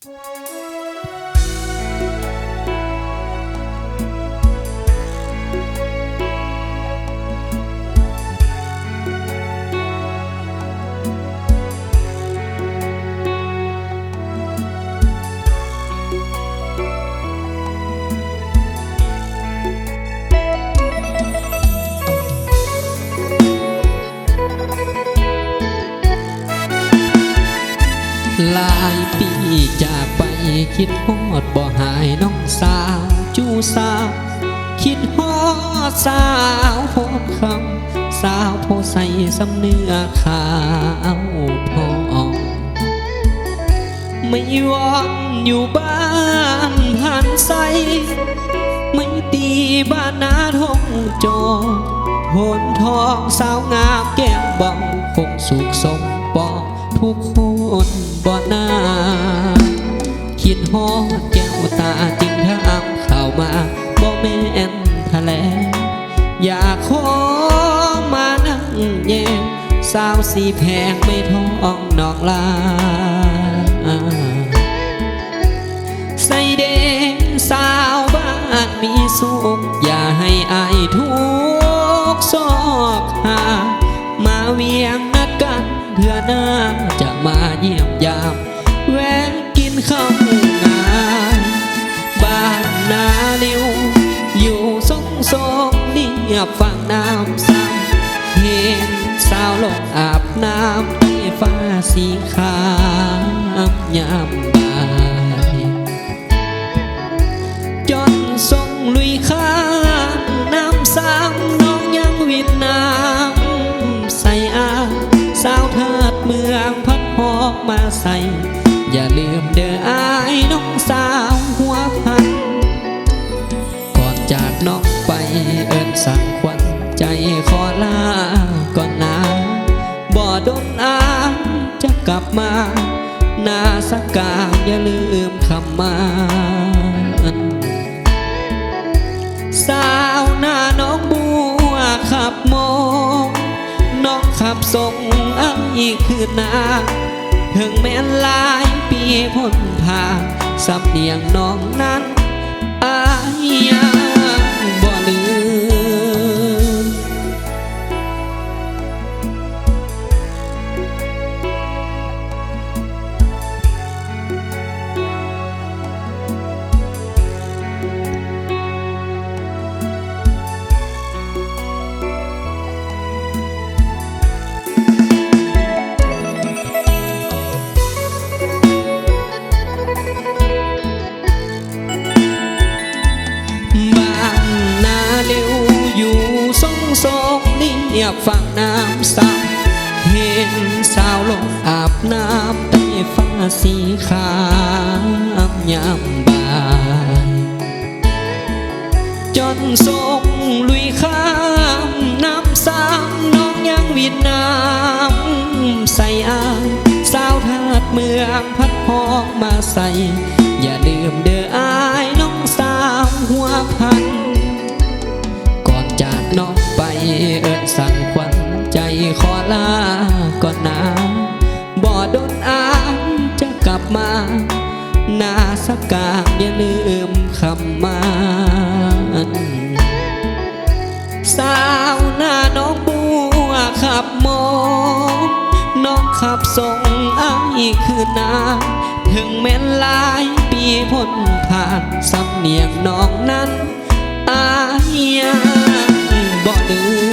หลายปีจากไปคิดฮอดบ่หายน้องสาวจูสาวคิดฮอดสาวโพดคำสาวโพใส่สำเนื้อขาวพองไม่วอนอยู่บ้านผ่านใสไม่ตีบ้านนาทงโจโหนทองสาวงามแก้มบ่องคงสุขสมปองทุกคนบ่นาคิดฮอดแก้วตาจริงถ้าอ้ำเข้ามาบ่แม่นทะเลอยากขอมานั่งแย่สาวสีแพงไม่ท้องนอกลาใส่เดสาวบ้านมีสุขอย่าให้อายทุกซอกหามาเวียงนัดกันเพื่อหน้าจะมาเยี่ยมยามแวะกินข้าวงานบ้านนาเลียวอยู่สงนี่ฝั่งน้ำซ้ำเห็นสาวลงอาบน้ำใต้ฟ้าสีขาวยามบ่ายจนทรงลุยข้างน้ำซ้ำน้องยังวิดน้ำใส่อาสาวเถิดเมืองพัดหอกมาใส่อย่าลืมเด้ออายน้องสาวหัวพันก่อนจากน้องไปเอิ้นสั่งควันใจขอลาก่อนนะบ่ดนอายจะกลับมานาสักกาอย่าลืมคำมันสาวหน้าน้องบัวขับโมงน้องขับส่งอ้ายคืนนาถึงแม้นหลายปีพ้นผ่านสำเนียงน้องนั้นอายยังบ่ลืมฝั่งน้ำซ้ำเห็นสาวลงอาบน้ำใต้ฟ้าสีขาวยามบ่ายจนทรงลุยข้ามน้ำซ้ำน้องยังวิดน้ำใส่อายสาวทาดเมืองพัดหอกมาใส่อย่าลืมเด้ออายน้องสาวหัวพันก่อนจากน้องไปเอิ้นสั่งควันใจขอลาก่อนนะบ่ดนอายจะกลับมานาสักกาอย่าลืมคำมันสาวหน้าน้องบัวขับโมงน้องขับส่งอายคืนนาถึงแม้นหลายปีพ้นผ่านสำเนียงน้องนั้นอายยังบ่ลืม